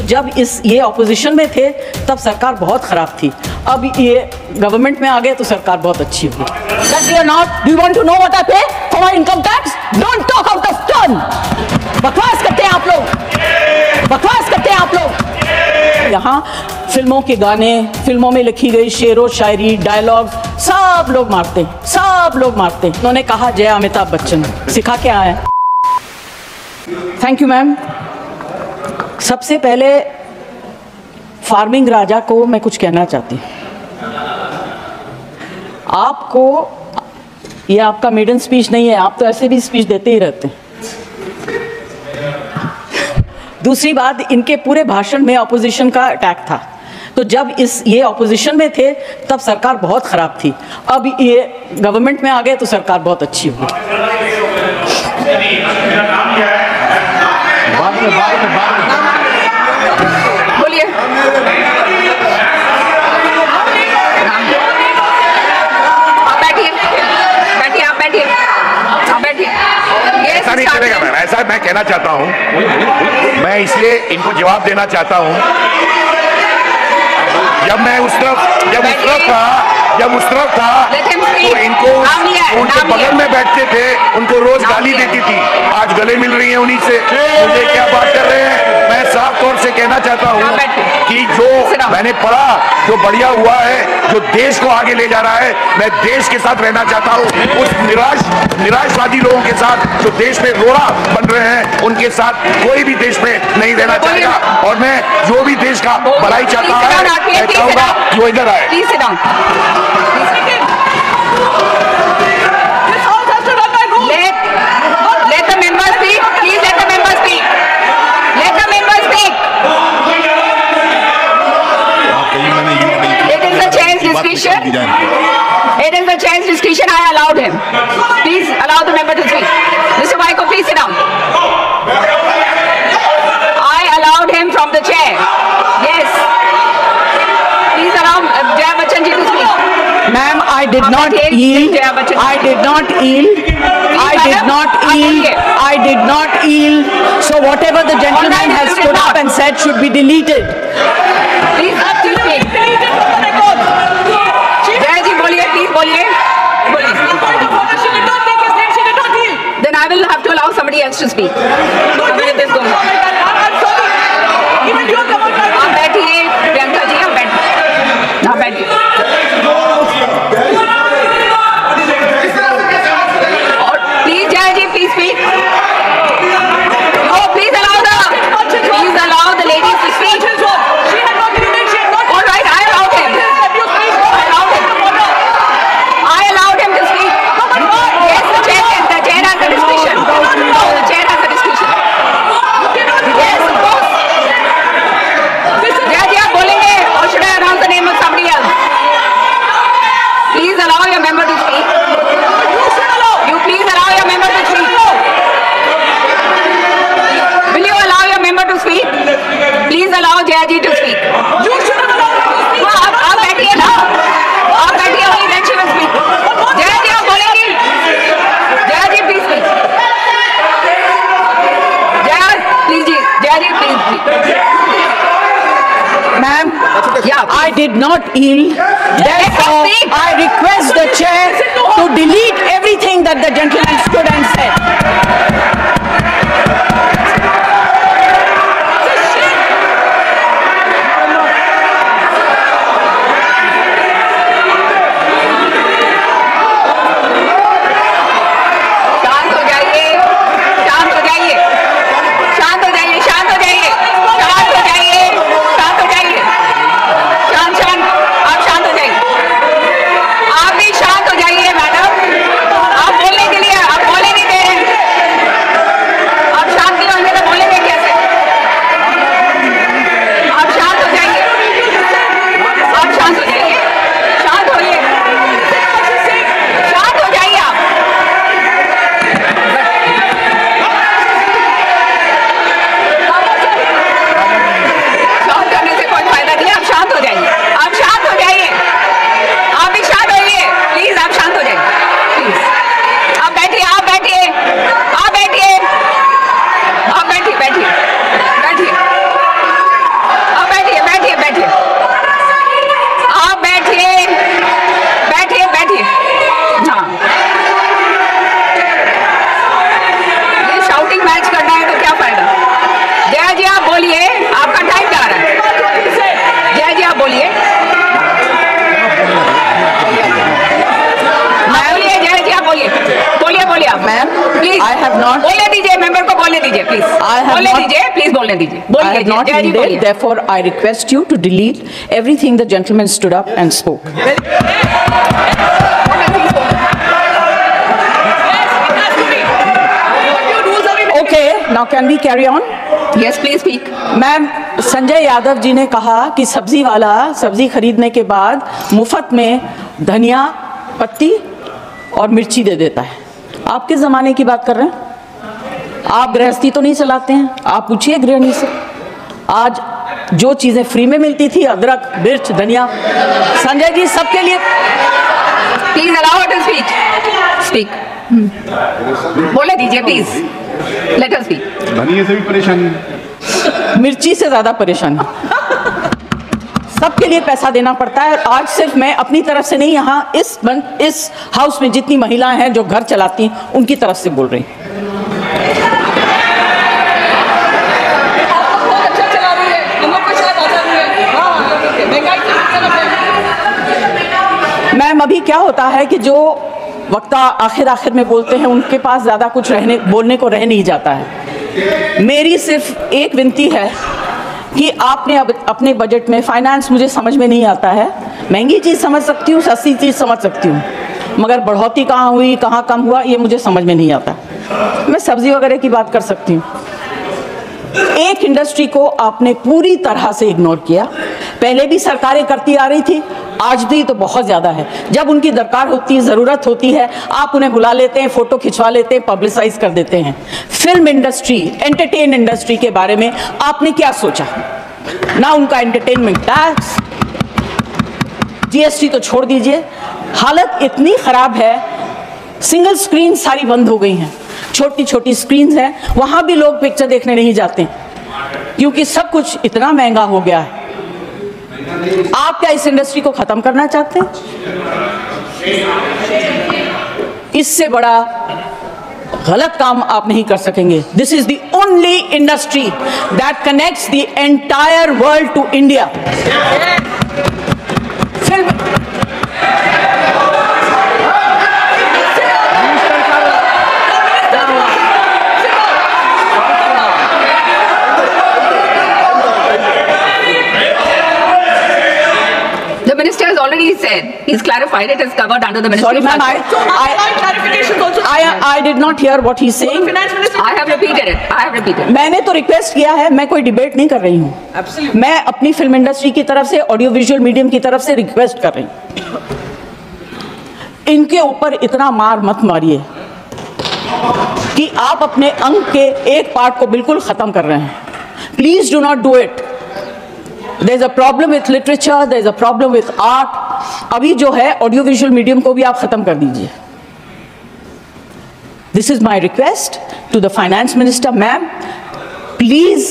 जब ये ऑपोजिशन में थे तब सरकार बहुत खराब थी, अब ये गवर्नमेंट में आ गए तो सरकार बहुत अच्छी हुई। That they are not. Do you want to know what I pay for my income tax? Don't talk out of turn. बकवास करते हैं आप लोग, बकवास करते हैं आप लोग। यहाँ फिल्मों के गाने, फिल्मों में लिखी गई शेरो शायरी, डायलॉग सब लोग मारते हैं, सब लोग मारते हैं। उन्होंने कहा जय अमिताभ बच्चन, सिखा के आए। Thank you ma'am. सबसे पहले फार्मिंग राजा को मैं कुछ कहना चाहती हूँ। आपको, ये आपका मेडन स्पीच नहीं है, आप तो ऐसे भी स्पीच देते ही रहते हैं। दूसरी बात, इनके पूरे भाषण में ऑपोजिशन का अटैक था, तो जब ये ऑपोजिशन में थे तब सरकार बहुत खराब थी, अब ये गवर्नमेंट में आ गए तो सरकार बहुत अच्छी हुई। बोलिए। आप बैठिए, बैठिए, आप बैठिए, आप बैठिए। ऐसा नहीं चलेगा मैम, ऐसा मैं कहना चाहता हूँ, मैं इसलिए इनको जवाब देना चाहता हूँ। जब मैं उस तरफ था तो इनको उनके बगल में बैठते थे, उनको रोज गाली देती थी, आज गले मिल रही है उन्हीं से। मुझे क्या बात कर रहे हैं? मैं साफ तौर से कहना चाहता हूँ कि जो मैंने पढ़ा, जो बढ़िया हुआ है, जो देश को आगे ले जा रहा है, मैं देश के साथ रहना चाहता हूँ। उस निराशवादी लोगों के साथ जो देश में रोड़ा बन रहे हैं, उनके साथ कोई भी देश में नहीं रहना चाहेगा। और मैं जो भी देश का भलाई चाहता है, मैं चाहूंगा जो इधर आए। Let the member speak. Please let the member speak. Let the member speak. It is the chair's discretion. It is the chair's discretion. I allowed him. Please allow the member to speak. Mr. Vaiko, please sit down. I allowed him from the chair. Yes. Please allow Jaya Bachchan ji to speak. Ma'am, I did not yield. I did not yield. I did not yield. I did not yield. So whatever the gentleman has stood up and said should be deleted. Please, speak. Jaya ji, boliye, please boliye. Then I will have to allow somebody else to speak. आप बैठिए, प्रियंका जी, आप बैठिए, आप बैठिए। और please Jai ji, please speak. Oh, please allow the ladies to speak. All right, I allowed him. I allowed him to speak. Yes, the chair has the discretion. No, the chair has the discretion. Yes, of course. Jaya ji, आप बोलेंगे, or should I announce the name of somebody else? Please allow your member to speak. You please allow your member to speak. Will you allow your member to speak? Please allow Jaya ji to speak. आप बैठिए ना, आप बैठिए, वही then she will speak. Jaya ji, आप बोलेंगी? Jaya ji, please speak. Jaya ji, please speak. Ma'am, Yeah. I did not yield. Therefore, I request the chair to delete everything that the gentleman stood and said. शांत हो जाइए, शांत हो जाइए, शांत हो जाइए, शांत हो जाइए, शांत हो जाइए, शांत हो जाइए, शांत शांत, आप शांत हो जाइए, आप भी शांत हो जाइए मैडम, आप बोलने के लिए, आप बोले नहीं दे रहे हैं। I have बोलने not- दीजिए, प्लीज बोलने दीजिए, I बोलिए have not जय जी, ended, बोलिए। therefore I request you to delete everything the gentleman stood up and spoke. Okay, now can we carry on? Yes, please speak. Ma'am, Sanjay Yadav ji ने कहा कि सब्जी वाला सब्जी खरीदने के बाद मुफ्त में धनिया पत्ती और मिर्ची दे देता है। आप किस जमाने की बात कर रहे हैं? आप गृहस्थी तो नहीं चलाते हैं, आप पूछिए गृहिणी से। आज जो चीजें फ्री में मिलती थी, अदरक, मिर्च, धनिया, संजय जी सबके लिए। Please allow her to speak. बोलने दीजिए प्लीज, लेट अस स्पीक। धनिये से भी परेशानी, मिर्ची से ज्यादा परेशानी, सबके लिए पैसा देना पड़ता है। और आज सिर्फ मैं अपनी तरफ से नहीं, यहाँ इस हाउस में जितनी महिलाएं हैं जो घर चलाती हैं उनकी तरफ से बोल रही हूँ। मैम, अभी क्या होता है कि जो वक्ता आखिर में बोलते हैं उनके पास ज़्यादा कुछ बोलने को रह नहीं जाता है। मेरी सिर्फ एक विनती है कि आपने अब अपने बजट में, फाइनेंस मुझे समझ में नहीं आता है, महंगी चीज़ समझ सकती हूँ, सस्ती चीज़ समझ सकती हूँ, मगर बढ़ोतरी कहाँ हुई, कहाँ कम हुआ, ये मुझे समझ में नहीं आता। मैं सब्ज़ी वगैरह की बात कर सकती हूँ। एक इंडस्ट्री को आपने पूरी तरह से इग्नोर किया। पहले भी सरकारें करती आ रही थी, आज भी तो बहुत ज़्यादा है। जब उनकी दरकार होती है, ज़रूरत होती है, आप उन्हें बुला लेते हैं, फ़ोटो खिंचवा लेते हैं, पब्लिसाइज कर देते हैं। फिल्म इंडस्ट्री, एंटरटेन इंडस्ट्री के बारे में आपने क्या सोचा? ना उनका एंटरटेनमेंट टैक्स, जीएसटी तो छोड़ दीजिए। हालत इतनी ख़राब है, सिंगल स्क्रीन सारी बंद हो गई हैं, छोटी छोटी स्क्रीन्स हैं, वहाँ भी लोग पिक्चर देखने नहीं जाते क्योंकि सब कुछ इतना महंगा हो गया है। आप क्या इस इंडस्ट्री को खत्म करना चाहते हैं? इससे बड़ा गलत काम आप नहीं कर सकेंगे। This is the only industry that connects the entire world to India. The minister has already said, he's clarified it is covered under the Ministry Sorry, of ma'am, Finance. I did not hear what he's saying. I have repeated it. I have repeated. मैंने तो request किया है, मैं कोई debate नहीं कर रही हूँ। मैं अपनी फिल्म इंडस्ट्री की तरफ से, ऑडियो विजुअल मीडियम की तरफ से रिक्वेस्ट कर रही हूँ, इनके ऊपर इतना मार मत मारिए कि आप अपने अंग के एक पार्ट को बिल्कुल खत्म कर रहे हैं। Please do not do it. There is a problem with literature, there is a problem with art. अभी जो है ऑडियो विजुअल मीडियम को भी आप खत्म कर दीजिए। This is my request to the finance minister, ma'am. Please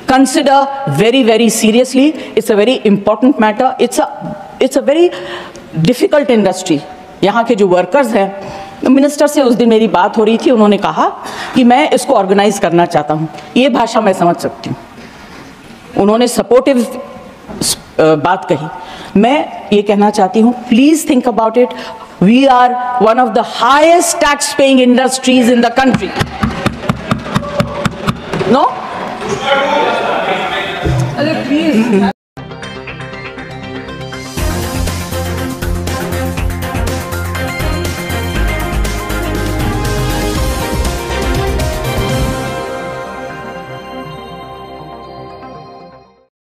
consider very, very seriously. It's a very important matter. It's a very difficult industry. यहाँ के जो workers हैं, मिनिस्टर से उस दिन मेरी बात हो रही थी, उन्होंने कहा कि मैं इसको ऑर्गेनाइज करना चाहता हूँ। ये भाषा मैं समझ सकती हूँ, उन्होंने सपोर्टिव बात कही। मैं ये कहना चाहती हूँ, please think about it. We are one of the highest tax paying industries in the country. No?